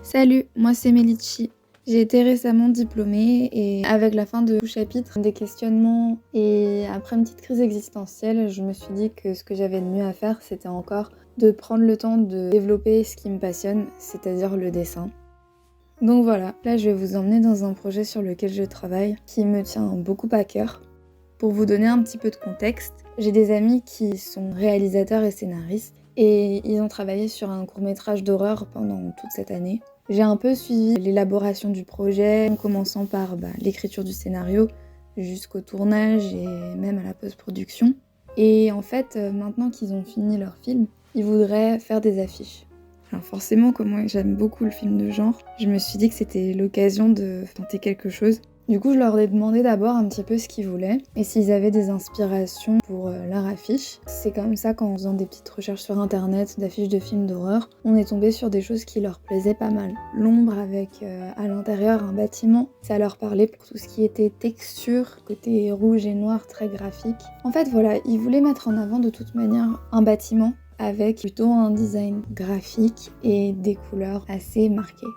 Salut, moi c'est Melichi. J'ai été récemment diplômée et avec la fin de tout chapitre, des questionnements et après une petite crise existentielle, je me suis dit que ce que j'avais de mieux à faire, c'était encore de prendre le temps de développer ce qui me passionne, c'est-à-dire le dessin. Donc voilà, là je vais vous emmener dans un projet sur lequel je travaille, qui me tient beaucoup à cœur. Pour vous donner un petit peu de contexte, j'ai des amis qui sont réalisateurs et scénaristes et ils ont travaillé sur un court-métrage d'horreur pendant toute cette année. J'ai un peu suivi l'élaboration du projet, en commençant par l'écriture du scénario, jusqu'au tournage et même à la post-production. Et en fait, maintenant qu'ils ont fini leur film, ils voudraient faire des affiches. Alors forcément, comme moi j'aime beaucoup le film de genre, je me suis dit que c'était l'occasion de tenter quelque chose. Du coup, je leur ai demandé d'abord un petit peu ce qu'ils voulaient et s'ils avaient des inspirations pour leur affiche. C'est comme ça qu'en faisant des petites recherches sur internet d'affiches de films d'horreur, on est tombé sur des choses qui leur plaisaient pas mal. L'ombre avec à l'intérieur un bâtiment, ça leur parlait pour tout ce qui était texture, côté rouge et noir très graphique. En fait voilà, ils voulaient mettre en avant de toute manière un bâtiment avec plutôt un design graphique et des couleurs assez marquées.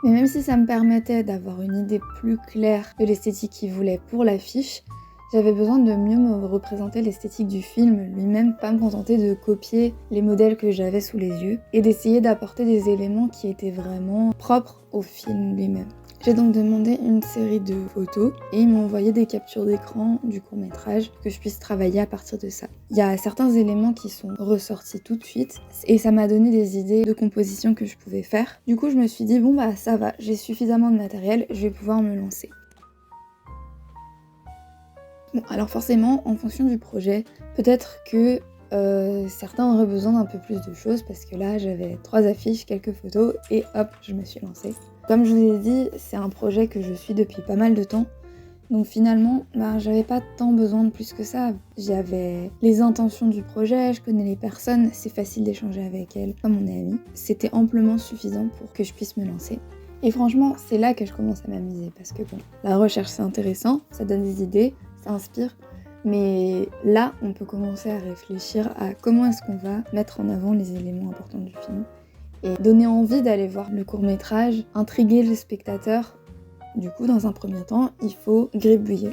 Mais même si ça me permettait d'avoir une idée plus claire de l'esthétique qu'ils voulaient pour l'affiche, j'avais besoin de mieux me représenter l'esthétique du film lui-même, pas me contenter de copier les modèles que j'avais sous les yeux, et d'essayer d'apporter des éléments qui étaient vraiment propres au film lui-même. J'ai donc demandé une série de photos et ils m'ont envoyé des captures d'écran du court-métrage que je puisse travailler à partir de ça. Il y a certains éléments qui sont ressortis tout de suite et ça m'a donné des idées de composition que je pouvais faire. Du coup, je me suis dit bon ça va, j'ai suffisamment de matériel, je vais pouvoir me lancer. Bon, alors forcément, en fonction du projet, peut-être que certains auraient besoin d'un peu plus de choses parce que là, j'avais 3 affiches, quelques photos et hop, je me suis lancée. Comme je vous ai dit, c'est un projet que je suis depuis pas mal de temps. Donc finalement, j'avais pas tant besoin de plus que ça. J'avais les intentions du projet, je connais les personnes, c'est facile d'échanger avec elles, comme on est amis. C'était amplement suffisant pour que je puisse me lancer. Et franchement, c'est là que je commence à m'amuser parce que bon, la recherche c'est intéressant, ça donne des idées, ça inspire. Mais là, on peut commencer à réfléchir à comment est-ce qu'on va mettre en avant les éléments importants du film et donner envie d'aller voir le court-métrage, intriguer le spectateur. Du coup, dans un premier temps, il faut gribouiller.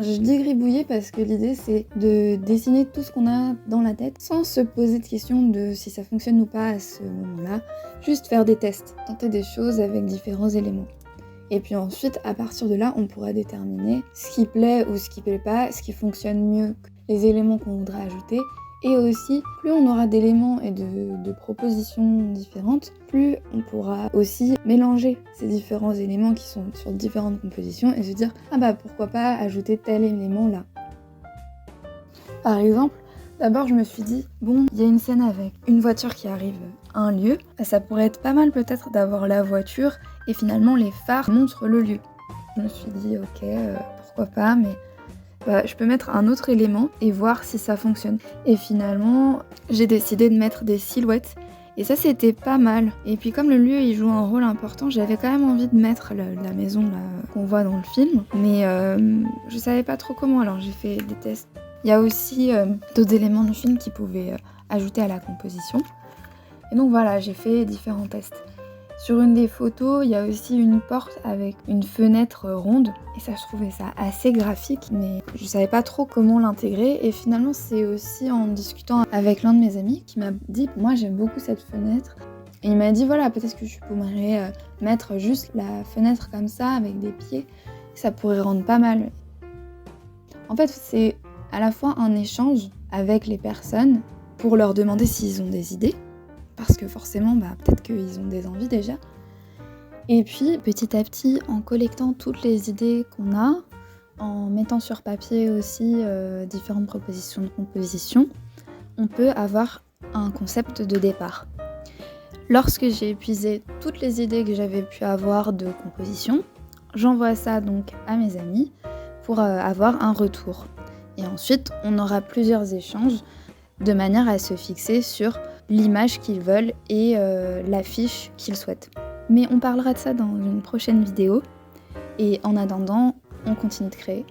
Je dis gribouiller parce que l'idée, c'est de dessiner tout ce qu'on a dans la tête sans se poser de questions de si ça fonctionne ou pas à ce moment-là. Juste faire des tests, tenter des choses avec différents éléments. Et puis ensuite, à partir de là, on pourra déterminer ce qui plaît ou ce qui plaît pas, ce qui fonctionne mieux, les éléments qu'on voudrait ajouter. Et aussi, plus on aura d'éléments et de propositions différentes, plus on pourra aussi mélanger ces différents éléments qui sont sur différentes compositions et se dire « Ah pourquoi pas ajouter tel élément là ». Par exemple, d'abord je me suis dit « Bon, il y a une scène avec une voiture qui arrive à un lieu, ça pourrait être pas mal peut-être d'avoir la voiture et finalement les phares montrent le lieu ». Je me suis dit « Ok, pourquoi pas, mais… » je peux mettre un autre élément et voir si ça fonctionne. Et finalement, j'ai décidé de mettre des silhouettes. Et ça, c'était pas mal. Et puis comme le lieu, il joue un rôle important, j'avais quand même envie de mettre la maison là, qu'on voit dans le film. Mais je savais pas trop comment, alors j'ai fait des tests. Il y a aussi d'autres éléments du film qui pouvaient ajouter à la composition. Et donc voilà, j'ai fait différents tests. Sur une des photos, il y a aussi une porte avec une fenêtre ronde et ça, je trouvais ça assez graphique, mais je savais pas trop comment l'intégrer. Et finalement, c'est aussi en discutant avec l'un de mes amis qui m'a dit « Moi, j'aime beaucoup cette fenêtre ». Et il m'a dit « Voilà, peut-être que tu pourrais mettre juste la fenêtre comme ça avec des pieds, ça pourrait rendre pas mal ». En fait, c'est à la fois un échange avec les personnes pour leur demander s'ils ont des idées, parce que forcément, peut-être qu'ils ont des envies déjà. Et puis, petit à petit, en collectant toutes les idées qu'on a, en mettant sur papier aussi différentes propositions de composition, on peut avoir un concept de départ. Lorsque j'ai épuisé toutes les idées que j'avais pu avoir de composition, j'envoie ça donc à mes amis pour avoir un retour. Et ensuite, on aura plusieurs échanges de manière à se fixer sur l'image qu'ils veulent et l'affiche qu'ils souhaitent. Mais on parlera de ça dans une prochaine vidéo. Et en attendant, on continue de créer.